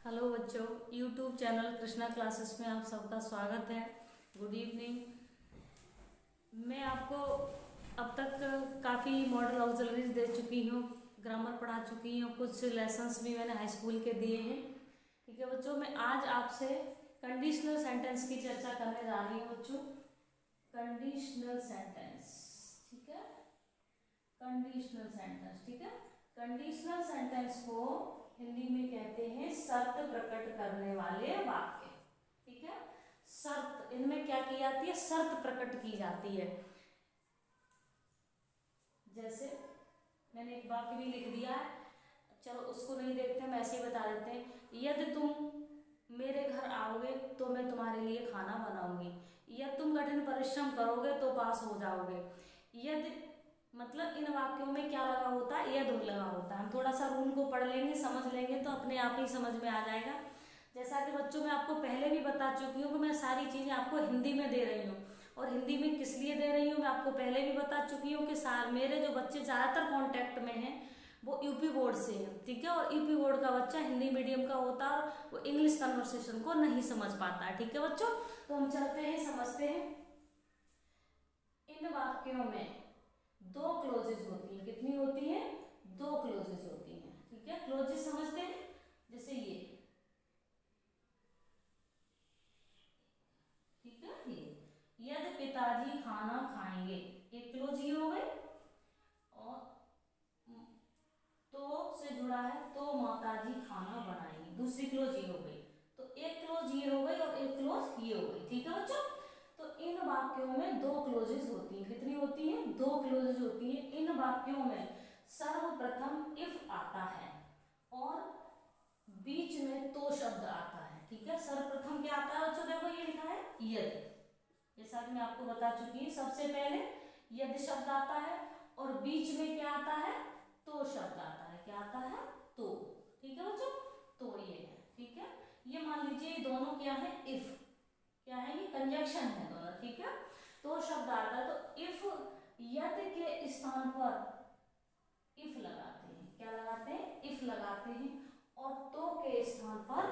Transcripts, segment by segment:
Hello बच्चों, YouTube channel Krishna classes में आप सबका स्वागत है। Good evening. मैं आपको अब तक काफ़ी मॉडल ऑक्सिलरीज दे चुकी हूँ, ग्रामर पढ़ा चुकी हूँ, कुछ लेसन्स भी मैंने हाई स्कूल के दिए हैं। ठीक है बच्चों, मैं आज आपसे कंडीशनल सेंटेंस की चर्चा करने जा रही हूँ बच्चों। कंडीशनल सेंटेंस, ठीक है, कंडीशनल सेंटेंस, ठीक है। कंडीशनल सेंटेंस को हिंदी में कहते हैं शर्त प्रकट करने वाले वाक्य। ठीक है, शर्त, इनमें क्या की जाती है, शर्त प्रकट की जाती है। जैसे मैंने एक वाक्य भी लिख दिया है, चलो उसको नहीं देखते, हम ऐसे ही बता देते हैं। यदि तुम मेरे घर आओगे तो मैं तुम्हारे लिए खाना बनाऊंगी, या तुम कठिन परिश्रम करोगे तो पास हो जाओगे। यदि मतलब इन वाक्यों में क्या लगा होता है, यदि लगा होता है। हम थोड़ा सा रूल को पढ़ लेंगे, समझ लेंगे तो अपने आप ही समझ में आ जाएगा। जैसा कि बच्चों मैं आपको पहले भी बता चुकी हूँ कि मैं सारी चीज़ें आपको हिंदी में दे रही हूँ, और हिंदी में किस लिए दे रही हूँ मैं आपको पहले भी बता चुकी हूँ कि मेरे जो बच्चे ज़्यादातर कॉन्टैक्ट में हैं वो यूपी बोर्ड से है। ठीक है, और यूपी बोर्ड का बच्चा हिंदी मीडियम का होता है और वो इंग्लिश कन्वर्सेशन को नहीं समझ पाता है। ठीक है बच्चों, तो हम चलते हैं, समझते हैं। इन वाक्यों में दो क्लोजेज होती हैं। कितनी होती हैं? दो क्लोजेज होती हैं। ठीक है, क्लोजेज समझते हैं। जैसे ये, ठीक है, ये यदि पिताजी खाना खाएंगे, एक क्लोज ये हो गई, और तो से जुड़ा है तो माताजी खाना बनाएंगी, दूसरी क्लोज ये हो गई। तो एक क्लोज ये हो गई और एक क्लोज ये हो गई। ठीक है बच्चों, तो इन वाक्यों में दो क्लोजेज होती हैं। कितनी होती हैं? दो क्लोजेज होती हैं। इन वाक्यों में सर्वप्रथम इफ आता है और बीच में तो शब्द आता है। ठीक है, सर्वप्रथम क्या आता है बच्चों? देखो ये लिखा है यदि, जैसा कि मैं आपको बता चुकी हूँ। सबसे पहले यदि शब्द आता है और बीच में क्या आता है? तो शब्द आता है। क्या आता है? तो। ठीक है बच्चों, तो ये है। ठीक है, ये मान लीजिए दोनों क्या है? इफ, क्या है? ये कंजक्शन है दोनों। ठीक है, तो शब्द आता है तो इफ, यदि के स्थान पर इफ लगाते हैं। क्या लगाते हैं? इफ लगाते हैं, और तो के स्थान पर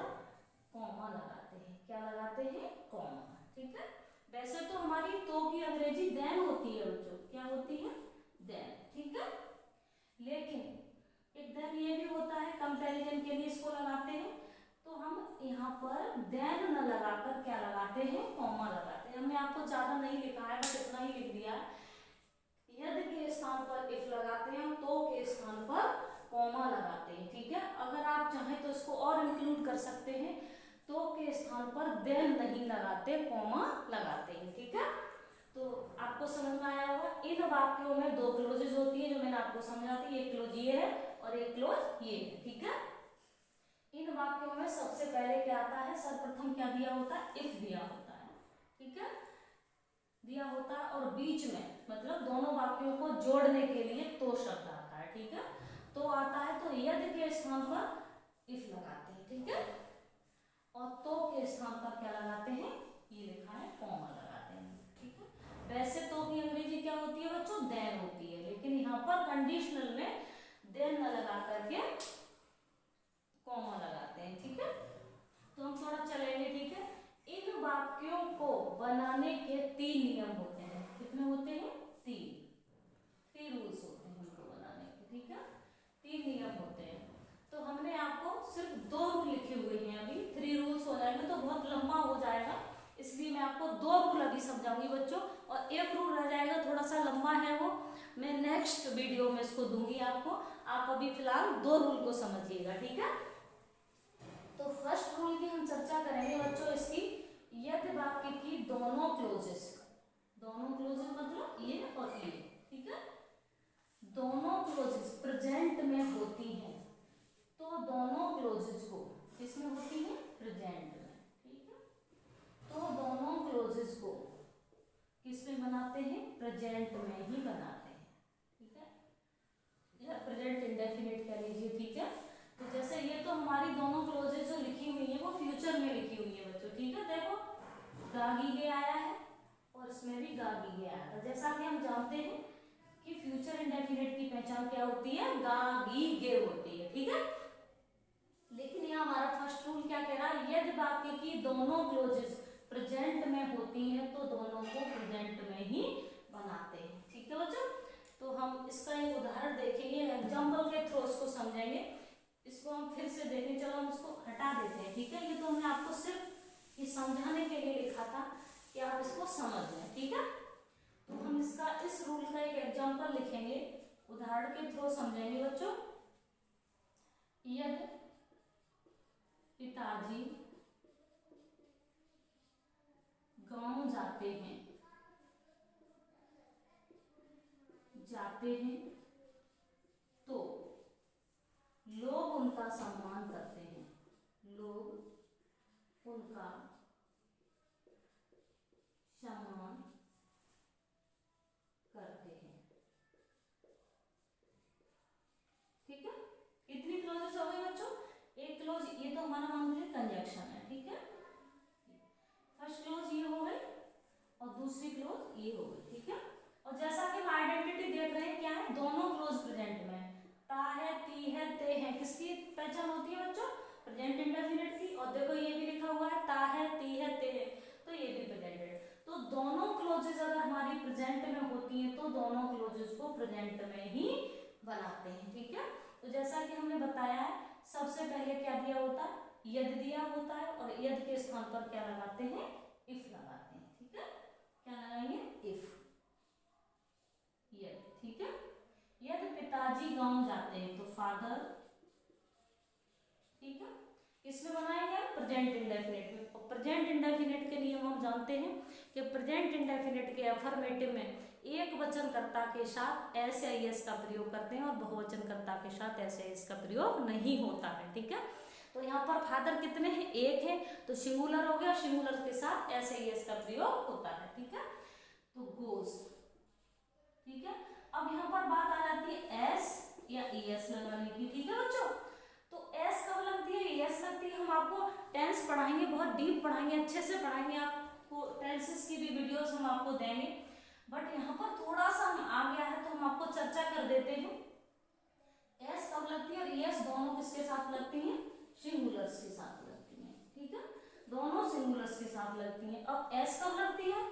कॉमा लगाते हैं। क्या लगाते हैं? कॉमा। ठीक है, वैसे तो हमारी तो की अंग्रेजी देन होती है बच्चों। क्या होती है? देन। ठीक है, लेकिन एक देन ये भी होता है, कंपैरिजन के लिए इसको लगाते हैं, तो हम यहाँ पर देन न लगाकर क्या लगाते हैं? कॉमा लगाते हैं। हमने आपको ज्यादा नहीं लिखा है, बस इतना ही लिख दिया है। यदि के स्थान पर इफ लगाते हैं, तो के स्थान पर कॉमा लगाते हैं। ठीक है, अगर आप चाहें तो इसको और इंक्लूड कर सकते हैं, तो के स्थान पर देन नहीं लगाते, कॉमा लगाते हैं। ठीक है, तो आपको समझ में आया होगा। इन वाक्यों में दो क्लोजेज होती है जो मैंने आपको समझा थी। एक क्लोज ये है और एक क्लोज ये है। ठीक है, इन वाक्यों में सबसे पहले क्या आता है? सर्वप्रथम क्या दिया होता है? इफ दिया होता है। ठीक है, दिया होता है, और बीच में मतलब दोनों वाक्यों को जोड़ने के लिए तो शब्द आता है। ठीक है, तो आता है तो यदि के स्थान पर इफ लगाते हैं। ठीक है, और तो के स्थान पर क्या लगाते हैं? ये लिखा है कॉमा लगाते हैं। ठीक है, वैसे तो की अंग्रेजी क्या होती है बच्चों? देन होती है, लेकिन यहाँ पर कंडीशनल में देन न लगा करके कॉमा लगाते हैं। ठीक है, तो हम थोड़ा चलेंगे। ठीक है, इन वाक्यों को बनाने के 3 नियम होते हैं। कितने होते हैं? 3 रूल्स होते हैं इनको बनाने के। ठीक है, 3 नियम होते हैं। तो हमने आपको सिर्फ 2 रूल लिखे हुए हैं, अभी 3 रूल्स हो जाएंगे तो बहुत लंबा हो जाएगा, इसलिए मैं आपको 2 रूल अभी समझाऊंगी बच्चों, और एक रूल रह जाएगा, थोड़ा सा लंबा है वो, मैं नेक्स्ट वीडियो में इसको दूंगी आपको। आप अभी फिलहाल 2 रूल को समझिएगा। ठीक है, तो फर्स्ट रूल की हम चर्चा करेंगे बच्चों इसकी, यदि वाक्य की दोनों क्लोजेस, दोनों क्लोजेस मतलब ये और ये, ठीक है, दोनों क्लोजेस प्रेजेंट में होती हैं, तो दोनों क्लोजेस को किसमें होती है? प्रेजेंट में। ठीक है, तो दोनों क्लोजेस को किसमें बनाते हैं? प्रेजेंट में ही बनाते हैं। ठीक है, या प्रेजेंट इंडेफिनिट कह लीजिए। ठीक है, तो जैसे ये तो हमारी दोनों क्लोजेज जो लिखी हुई है वो फ्यूचर में लिखी हुई है बच्चों। ठीक है, देखो गागीगे आया है और इसमें भी गागीगे आया था। जैसा कि हम जानते हैं कि फ्यूचर इंडेफिनिट की पहचान क्या होती है? गागीगे होती है। ठीक है, लेकिन यहाँ हमारा फर्स्ट फर्स्ट रूल क्या कह रहा है, यदि वाक्य की दोनों क्लोजेस प्रेजेंट में होती हैं तो दोनों को प्रेजेंट में ही बनाते हैं। ठीक है बच्चों, तो हम इसका एक उदाहरण देखेंगे, एग्जाम्पल के थ्रू इसको समझेंगे। इसको हम फिर से देखें, चलो हम इसको हटा देते हैं। ठीक है, ये तो हमने आपको सिर्फ ये समझाने के लिए लिखा था कि आप इसको समझ लें। ठीक है, तो हम इसका इस रूल का एक एग्जाम्पल लिखेंगे, उदाहरण के थ्रू समझेंगे बच्चों। यदि पिताजी गांव जाते हैं तो लोग उनका सम्मान करते हैं, लोग उनका सम्मान करते हैं। ठीक है, इतनी क्लोजेस हो गई बच्चों। एक क्लोज ये तो हमारा मान लीजिए कंजक्शन है। ठीक है, फर्स्ट क्लोज ये हो गई और दूसरी क्लोज ये हो गई। ठीक है, और जैसा कि हम आइडेंटिटी देख रहे हैं, क्या है, दोनों क्लोज प्रेजेंट में ता है, ती है, ते है, किसकी पहचान होती है बच्चों, प्रेजेंट इंडेफिनिट की। और देखो ये भी लिखा हुआ है ता है, ती है, ते है, तो ये भी प्रेजेंट है। तो दोनों क्लोजेस अगर हमारी प्रेजेंट में होती है तो दोनों क्लोजेस को प्रेजेंट में ही बनाते हैं। ठीक है, तो जैसा कि हमने बताया है, सबसे पहले क्या दिया होता है, यदि दिया होता है, और यदि के स्थान पर क्या लगाते हैं, इफ लगाते हैं। ठीक है, क्या लगाएंगे, इफ, यदि। ठीक है, यदि पिताजी गांव जाते हैं तो फादर। ठीक है, किसमें बनाएंगे, प्रेजेंट इंडेफिनिट में। और प्रेजेंट इंडेफिनिट के नियम हम जानते हैं कि प्रेजेंट इंडेफिनिट के अफर्मेटिव में एक वचनकर्ता के साथ एस या एस का प्रयोग करते हैं और बहुवचनकर्ता के साथ एस या एस का प्रयोग नहीं होता है। ठीक है, तो यहाँ पर फादर कितने हैं, एक है, तो सिंगुलर हो गया, सिंगुलर के साथ एस या एस का प्रयोग होता है। ठीक है, तो गोज। ठीक है, अब यहाँ पर बात आ जाती है एस या एस लगाने की। ठीक है बच्चों, तो एस कब लगती है, एस लगती है, हम आपको टेंस पढ़ाएंगे, बहुत डीप पढ़ाएंगे, अच्छे से पढ़ाएंगे, आपको टेंसेस की भी वीडियोस हम आपको देंगे। बट यहाँ पर थोड़ा सा आ गया है तो हम आपको चर्चा कर देते हैं। एस कब लगती है और एस दोनों किसके साथ लगती हैं, सिंगुलर्स के साथ लगती हैं। ठीक है, दोनों सिंगुलर्स के साथ लगती हैं। अब एस कब लगती है,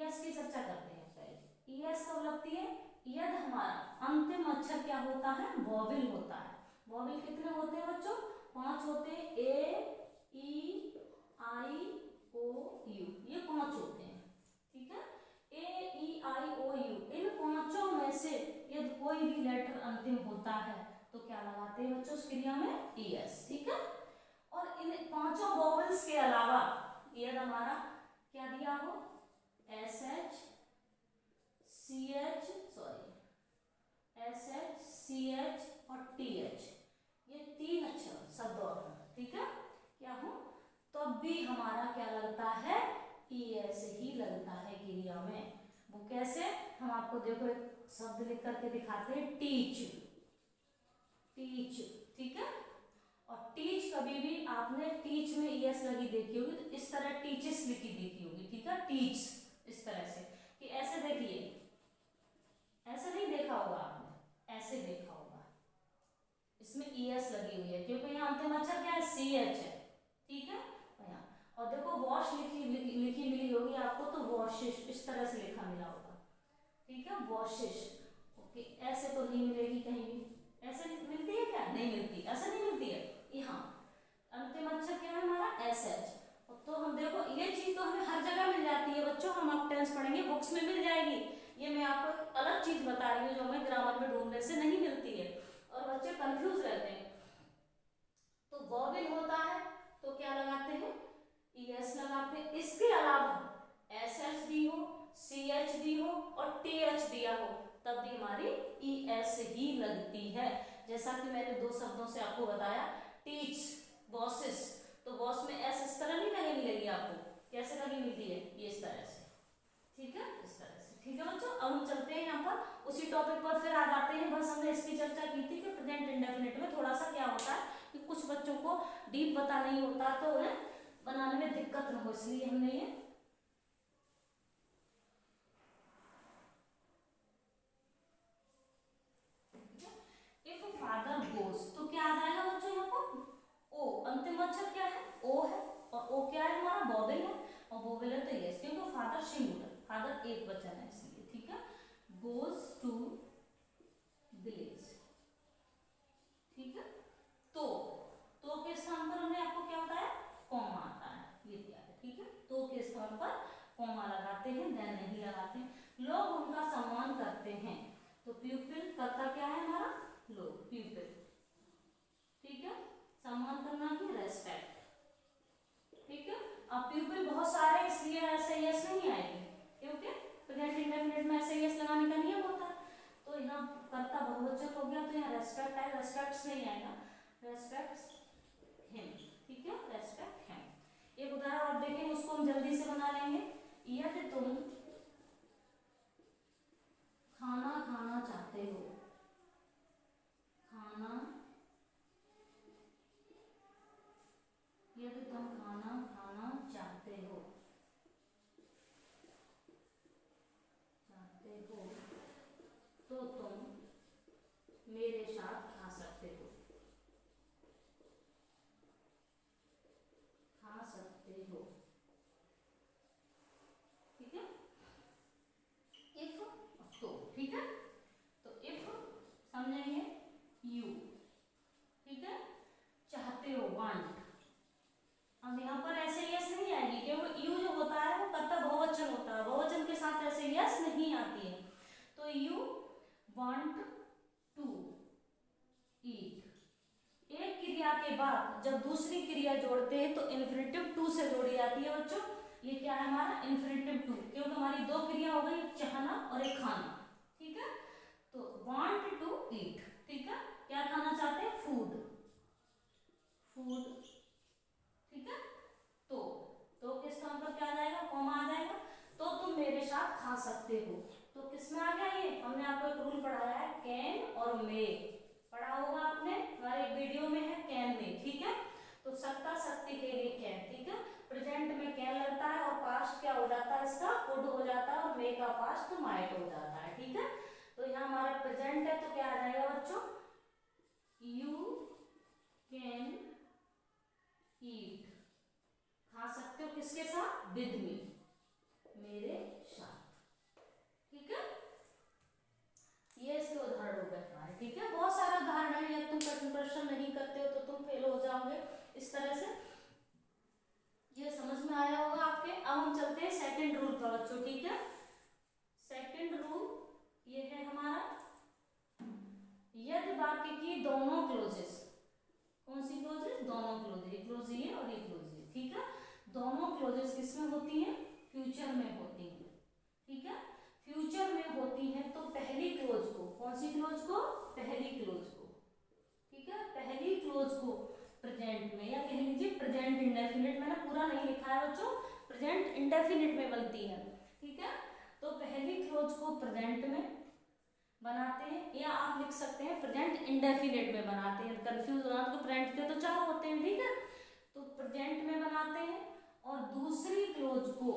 एस की चर्चा करते हैं पहले। एस कब लगती है, यदि हमारा अंतिम अक्षर क्या होता है, वॉवेल होता है। वॉवेल कितने होते हैं बच्चों, 5 होते हैं, ए, ई, आई, ओ, यू, ये 5 होते हैं। ठीक है, ए, ई, आई, ओ, यू, इन 5 में से यदि कोई भी लेटर अंतिम होता है तो क्या लगाते हैं बच्चों उस क्रिया में, एस। ठीक है, और इन 5 वॉवेल्स के अलावा यदि हमारा क्या दिया हो, S H, C H, sorry S H, C H और टी एच, ये 3 अक्षर शब्द और। ठीक है, क्या हो, तो भी हमारा क्या लगता है, एस ही लगता है क्रिया में। वो कैसे, हम आपको देखो एक शब्द लिख करके दिखाते हैं, टीच, टीच। ठीक है, और टीच कभी भी आपने टीच में एस लगी देखी होगी, तो इस तरह टीचेस लिखी देखी होगी। ठीक है, टीच इस तरह से, कि ऐसे देखिए, ऐसे नहीं देखा होगा आपने, ऐसे देखा होगा, इसमें एस लगी हुई है क्योंकि यहाँ अंतिम अक्षर क्या है, सी एच है। ठीक है, और देखो वॉश लिखी मिली होगी आपको, तो वॉशिश इस तरह से लिखा मिला होगा। ठीक है, वॉशिश। ओके, ऐसे तो नहीं मिलेगी कहीं भी, ऐसे मिलती है क्या, नहीं मिलती, ऐसे नहीं मिलती है। यहाँ अंतिम अक्षर क्या है हमारा, एस एच। तो हम देखो ये चीज तो हमें हर जगह मिल जाती है बच्चों, हम आप टेंस पढ़ेंगे बुक्स में मिल जाएगी। ये मैं आपको अलग चीज बता रही हूँ जो हमें ग्रामर में ढूंढने से नहीं मिलती है, और बच्चे कंफ्यूज रहते हैं। तो वॉवेल होता है तो क्या लगाते हैं, एस लगाते हैं। इसके अलावा एस एच दी हो, सी एच दी हो और टी एच दिया हो, तब भी हमारी ई एस ही लगती है। जैसा कि मैंने 2 शब्दों से आपको बताया, टीच, बॉसेस, तो बॉस में एस इस तरह नहीं लगी मिलेगी आपको, कैसे लगी मिलती है, ये इस तरह से। ठीक है, इस तरह से। ठीक है बच्चों, अब हम चलते हैं यहाँ पर उसी टॉपिक पर फिर आ जाते हैं। बस हमने इसकी चर्चा की थी कि प्रेजेंट इंडेफिनिट में थोड़ा सा क्या होता है कि कुछ बच्चों को डीप पता नहीं होता तो उन्हें बनाने में दिक्कत न हो, इसलिए हमने ये इफ फादर गोस, तो क्या आ जाएगा बच्चों यहाँ पर, और वोवेल है तो यस, क्योंकि फादर सिंगुलर, फादर एक वचन है इसलिए, ठीक है। गोज टू विलेज, ठीक है। तो के स्थान पर हमने आपको क्या बताया, कॉमा आता है, ये दिया है, ठीक है। तो के स्थान पर कॉमा लगाते हैं, देन नहीं लगाते हैं। लोग उनका सम्मान करते हैं, तो प्यूपिल करता क्या है हमारा, लोग, प्यूपिल, ठीक है। सम्मान करना की रेस्पेक्ट, ठीक है। अब प्यूपिल बहुत सारे इसलिए ऐसे यस नहीं आएगी, क्योंकि प्रेजेंट इंडेफिनिट में ऐसे यस लगाने का नियम होता है। तो यहाँ कर्ता बहुवचन हो गया, तो यहाँ रेस्पेक्ट आएगा, रेस्पेक्ट्स नहीं आएगा, रेस्पेक्ट्स हिम, ठीक है, रेस्पेक्ट हिम। एक उदाहरण और देखेंगे, उसको हम जल्दी से बना लेंगे। यदि तुम खाना खाना चाहते हो, खाना, यदि तुम खाना खाना चाहते हो, तो तुम मेरे साथ खा सकते हो, खा सकते हो, ठीक है। इफ, तो, ठीक है। तो इफ समझेंगे, यू, ठीक है, चाहते हो, वांट। अब यहाँ पर ऐसे यस नहीं आएगी, क्योंकि यू जो होता है वो कर्ता बहुवचन होता है, बहुवचन के साथ ऐसे यस नहीं आती है। तो यू वांट टू ईट, एक क्रिया के बाद जब दूसरी क्रिया जोड़ते हैं तो इन्फिनिटिव टू से जोड़ी जाती है बच्चों। ये क्या है हमारा, इन्फिनिटिव टू, क्योंकि हमारी दो क्रिया हो गई, एक चाहना और एक खाना, ठीक है। तो वांट टू ईट, ठीक है, क्या खाना चाहते हैं, फूड, फूड, ठीक है। तो किस स्थान पर क्या आ जाएगा, कॉमा आ जाएगा। तो तुम मेरे साथ खा सकते हो, तो किसमें आ गया, ये हमने आपको एक रूल पढ़ाया है, कैन और मे, पढ़ा होगा आपने, हमारे वीडियो में है कैन में, ठीक है। तो सत्ता शक्ति के लिए कैन, ठीक है। प्रेजेंट में कैन लगता है और पास्ट क्या हो जाता है, इसका कुड हो जाता है, और मे का पास्ट माइट हो जाता है, ठीक है। तो यहाँ हमारा प्रेजेंट है, तो क्या आ जाएगा बच्चों, यू कैन ईट, खा सकते हो, किसके साथ, विद मी, मेरे साथ, ठीक है। ये इसके उदाहरण हो गए हमारे, ठीक है। बहुत सारे उदाहरण है, या तुम कठिन प्रश्न नहीं करते हो तो तुम फेल हो जाओगे, इस तरह से। ये समझ में आया होगा आपके। अब हम चलते हैं सेकंड रूल पर बच्चों, ठीक है। सेकंड रूल ये है हमारा, यदि वाक्य की दोनों क्लोजेस, कौन सी क्लोजेस, दोनों क्लोजेस, एक क्लोज ये और एक क्लोज ये, ठीक है। दोनों क्लोजेस किसमें होती हैं, फ्यूचर में होती हैं, ठीक है। फ्यूचर में होती है तो पहली क्लोज को, कौन सी क्लोज को, पहली क्लोज को, ठीक है, पहली क्लोज को प्रेजेंट में, या कह लीजिए प्रेजेंट इंडेफिनिट, मैंने पूरा नहीं लिखा है बच्चों, प्रेजेंट इंडेफिनिट में बनती है, ठीक है। तो पहली क्लोज को प्रेजेंट में बनाते हैं, या आप लिख सकते हैं प्रेजेंट इंडेफिनिट में बनाते हैं, कंफ्यूज होना तो प्रेजेंट के तो चार होते हैं, ठीक है। तो प्रेजेंट में बनाते हैं, और दूसरी क्लोज को,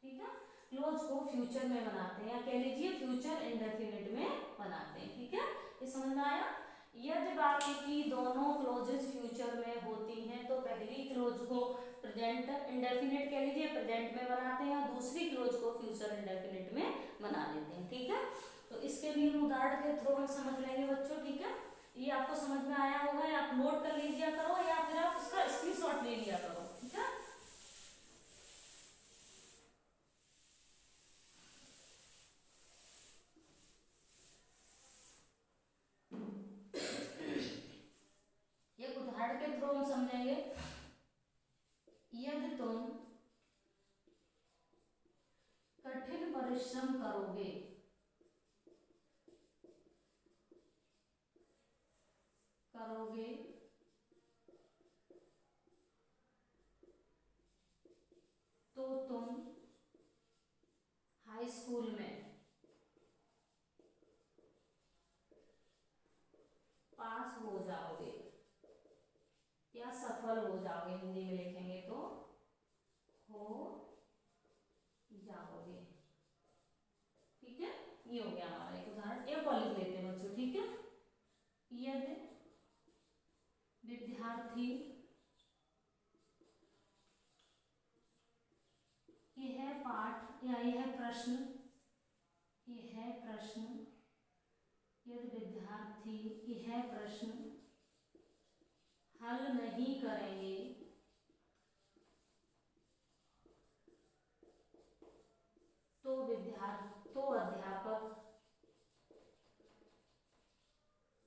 ठीक है, क्लोज को फ्यूचर में बनाते हैं, या कह लीजिए फ्यूचर इंडेफिनिट में बनाते हैं, ठीक है। ये समझ में आया। यदि वाक्य की दोनों क्लोजेस फ्यूचर में होती हैं तो पहली क्लोज को प्रेजेंट इंडेफिनिट कह लीजिए प्रेजेंट में बनाते हैं, और दूसरी क्लोज को फ्यूचर इंडेफिनिट में बना लेते हैं, ठीक है। तो इसके भी हम उदाहरण के थ्रू हम समझ लेंगे बच्चों, ठीक है। ये आपको समझ में आया होगा, या आप नोट कर लीजिए करो, या फिर आप इसका स्क्रीनशॉट ले लिया करो, ठीक है। एक उदाहरण के थ्रू हम समझेंगे। यदि तुम कठिन परिश्रम करोगे, तो तुम हाई स्कूल में पास हो जाओगे, या सफल हो जाओगे, हिंदी में लिखेंगे तो हो जाओगे, ठीक है। ये हो गया हमारा एक उदाहरण। एक और लिख लेते हैं बच्चों, ठीक है। यदि विद्यार्थी यह प्रश्न, यह प्रश्न, यदि विद्यार्थी यह प्रश्न हल नहीं करेंगे तो अध्यापक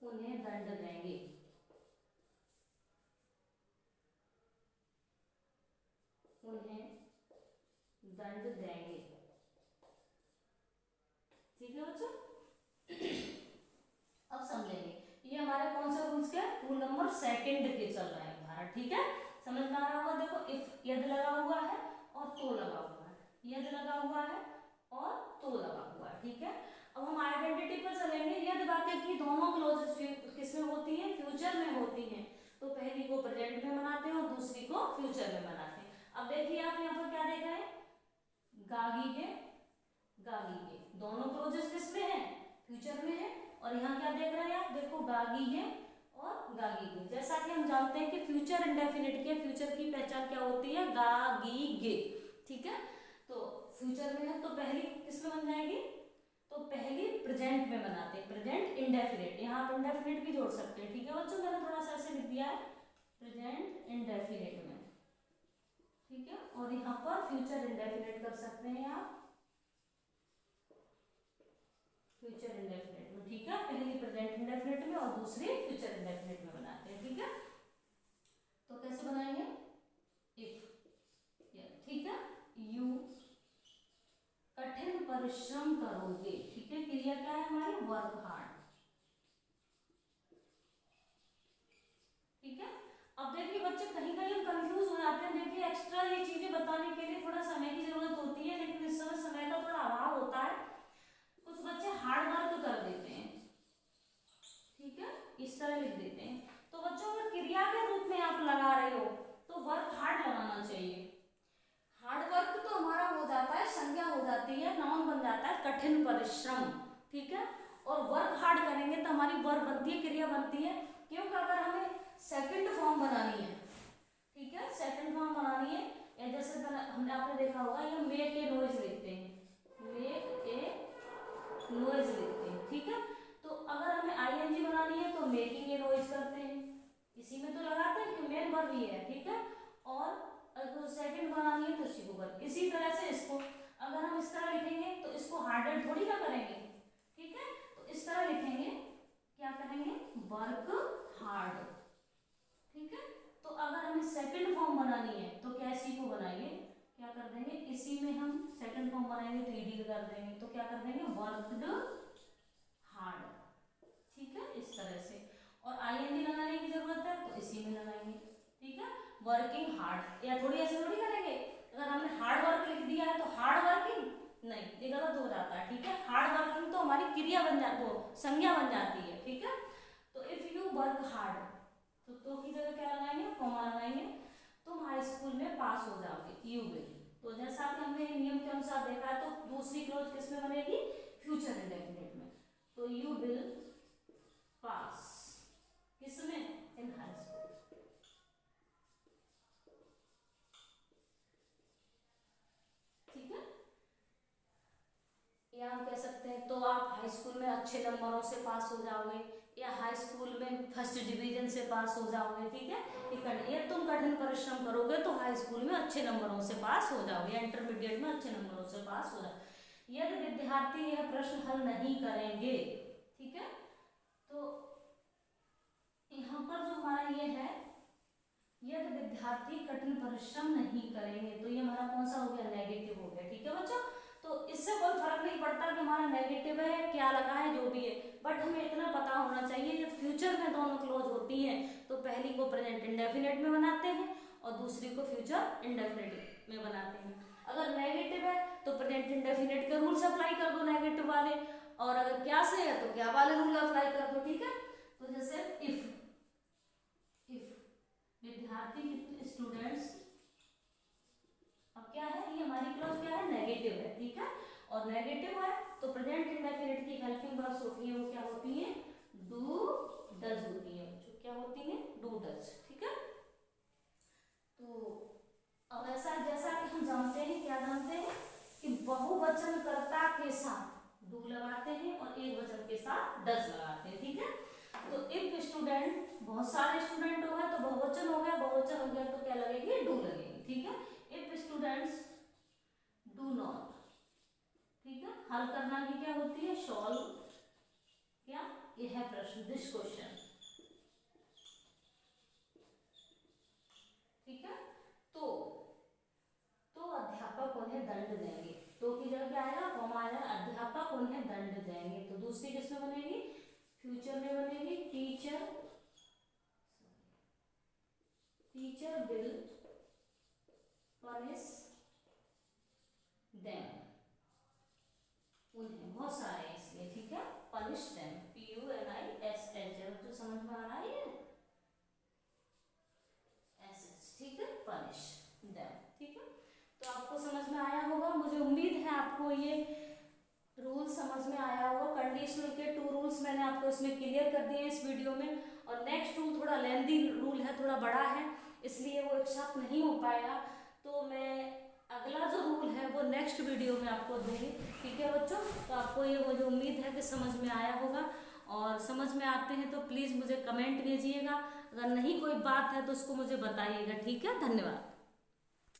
उन्हें दंड देंगे। उन्हें दंड देंगे। ठीक है बच्चों, अब समझेंगे ये हमारे कौन सा रूल्स के, रूल नंबर 2 के चल रहे हैं उदाहरण। ठीक है, समझ में आ रहा होगा। देखो इफ यदि लगा हुआ है और तो लगा हुआ है, यदि लगा हुआ है और तो लगा हुआ है। ठीक है, अब हम आइडेंटिटी पर चलेंगे। यदि बातें की दोनों क्लोजेस किसमें होती हैं, फ्यूचर में होती हैं, तो पहली को प्रेजेंट में बनाते हैं और दूसरी को फ्यूचर में बनाते हैं। अब देखिए आप यहाँ पर क्या देख रहे हैं, गागी के, गागी के दोनों क्लोजेस किसमें है, फ्यूचर में है। और यहाँ क्या देख रहे हैं आप, देखो गागी है और गागी गे। जैसा कि हम जानते हैं कि फ्यूचर इंडेफिनिट के फ्यूचर की पहचान क्या होती है, गागी गे। ठीक है, तो फ्यूचर में है तो पहली किसमें बन जाएगी, तो पहली प्रेजेंट में बनाते हैं, प्रेजेंट इंडेफिनिट। यहाँ आप इंडेफिनिट भी जोड़ सकते हैं। ठीक है बच्चों, मैंने थोड़ा सा ऐसे लिख दिया है प्रेजेंट इंडेफिनिट में। ठीक है, और यहाँ पर फ्यूचर इंडेफिनिट कर सकते हैं आप, फ्यूचर इंडेफिनिट में। ठीक है, पहली प्रेजेंट इंडेफिनिट में और दूसरी फ्यूचर इंडेफिनिट में बनाते हैं। ठीक है, तो कैसे बनाएंगे, इफ। ठीक है, यू कठिन परिश्रम करोगे। ठीक है, क्रिया क्या है हमारी, वर्क हार्ड। ठीक है, अब देखिए बच्चे कहीं कहीं हम कंफ्यूज हो जाते हैं। देखिए एक्स्ट्रा ये चीजें बताने के लिए थोड़ा समय की जरूरत होती है, लेकिन इस समय समय का थोड़ा अभाव होता है। कुछ बच्चे हार्ड वर्क कर देते हैं। ठीक है, इस तरह लिख देते हैं। तो बच्चों अगर क्रिया के रूप में आप लगा रहे हो तो वर्क हार्ड लगाना चाहिए। हार्ड वर्क तो हमारा हो जाता है, संज्ञा हो जाती है, नाउन बन जाता है कठिन परिश्रम। ठीक है, और वर्क हार्ड करेंगे तो हमारी वर्ब बनती है, क्रिया बनती है। क्योंकि अगर हमें सेकंड फॉर्म बनानी है, ठीक है, सेकंड फॉर्म बनानी है, या जैसे हमने आपने देखा होगा ये मेक ए नॉइज लिखते हैं, मेक ए नॉइज लिखते हैं। ठीक है, तो अगर हमें आईएनजी बनानी है तो मेकिंग ए नॉइज करते हैं, इसी में तो लगाते हैं कि मेन वर्ब ही है। ठीक है, और अगर सेकंड बनानी है तो इसी को कर, इसी तरह से इसको अगर हम इस तरह लिखेंगे तो इसको हार्डेड थोड़ी ना करेंगे। ठीक है, तो इस तरह लिखेंगे, क्या करेंगे, वर्क हार्ड। ठीक है, तो अगर हमें सेकंड फॉर्म बनानी है तो कैसी को बनाएंगे, क्या कर देंगे, इसी में हम सेकंड फॉर्म बनाएंगे तो ईडी कर देंगे, तो क्या कर देंगे, वर्कड हार्ड। ठीक है, इस तरह से। और आईएनजी लगाने की जरूरत है तो इसी में लगाएंगे। ठीक है, वर्किंग हार्ड, या थोड़ी ऐसे थोड़ी करेंगे, अगर हमने हार्ड वर्क लिख दिया है तो हार्ड वर्किंग नहीं, ये गलत हो जाता है। ठीक है, हार्ड वर्किंग तो हमारी क्रिया बन जाती है, संज्ञा बन जाती है। ठीक है, तो इफ यू वर्क हार्ड तो की जगह क्या लगाएंगे, कॉमा लगाएंगे, तुम हाई स्कूल में पास हो जाओगे, यू विल। तो जैसा कि हमने नियम के अनुसार देखा है तो दूसरी क्लोज किस में बनेगी, फ्यूचर इंडेफिनिट में। तो यू विल पास किसमें, इन हाई स्कूल। ठीक है, या हम कह सकते हैं तो आप हाई स्कूल में अच्छे नंबरों से पास हो जाओगे, या हाई स्कूल में फर्स्ट डिवीजन से पास हो जाओगे। ठीक है, ये तुम कठिन परिश्रम करोगे तो हाई स्कूल में अच्छे नंबरों से पास हो जाओगे, या इंटरमीडिएट में अच्छे नंबरों से पास हो जाओगे। यदि विद्यार्थी यह प्रश्न हल नहीं करेंगे, ठीक है, तो यहाँ पर जो हमारा ये है, यदि विद्यार्थी कठिन परिश्रम नहीं करेंगे, तो ये हमारा कौन सा हो गया, नेगेटिव हो गया। ठीक है बच्चों, तो इससे कोई फर्क नहीं पड़ता कि हमारा नेगेटिव है क्या लगा है, जो भी है, बट हमें इतना पता होना चाहिए जब फ्यूचर में दोनों क्लोज होती हैं तो पहली को प्रेजेंट इंडेफिनिट में बनाते हैं और दूसरी को फ्यूचर इंडेफिनिट में बनाते हैं। अगर नेगेटिव है तो प्रेजेंट इंडेफिनिट के रूल्स अप्लाई कर दो नेगेटिव वाले, और अगर क्या से है तो क्या वाले रूल अप्लाई कर दो। ठीक है, तो जैसे इफ विद्यार्थी स्टूडेंट्स, अब क्या है, ये हमारी क्लॉज क्या है, नेगेटिव है। ठीक है, और नेगेटिव है तो प्रेजेंट इंडेफिनिट की हेल्पिंग वर्ब्स होती है, वो क्या होती है, डू डज होती है। जो क्या होती है, डू डज। ठीक है, तो अब ऐसा जैसा कि हम जानते हैं, क्या जानते हैं कि बहुवचन बहुत सारे स्टूडेंट हो गए तो बहुवचन हो गया, बहुवचन हो गया तो क्या लगेगी, डू लगेगी, ठीक है। इफ स्टूडेंट्स डू नॉट, ठीक है। हल करना की क्या होती है, सॉल्व, क्या ये है प्रश्न, दिस क्वेश्चन, ठीक है। तो अध्यापक उन्हें दंड देंगे, तो की जगह क्या आएगा, कॉमा आएगा, अध्यापक उन्हें दंड देंगे। तो दूसरी किसमें बनेगी, फ्यूचर में बनेगी, टीचर विल पनिश देम, उन्हें, बहुत सारे हैं इसलिए, ठीक है। पनिश देम, PUNISH, जो समझ में आ रहा है SS, ठीक है, पनिश देम, ठीक है। तो आपको समझ में आया होगा, मुझे उम्मीद है आपको ये रूल समझ में आया होगा। कंडीशनल के 2 रूल्स मैंने आपको इसमें क्लियर कर दिए इस वीडियो में, और नेक्स्ट रूल थोड़ा लेंदी रूल है, थोड़ा बड़ा है, इसलिए वो एक साथ नहीं हो पाएगा। तो मैं अगला जो रूल है वो नेक्स्ट वीडियो में आपको दूंगी, ठीक है बच्चों। तो आपको ये मुझे उम्मीद है कि समझ में आया होगा, और समझ में आते हैं तो प्लीज़ मुझे कमेंट भेजिएगा, अगर नहीं कोई बात है तो उसको मुझे बताइएगा, ठीक है। धन्यवाद।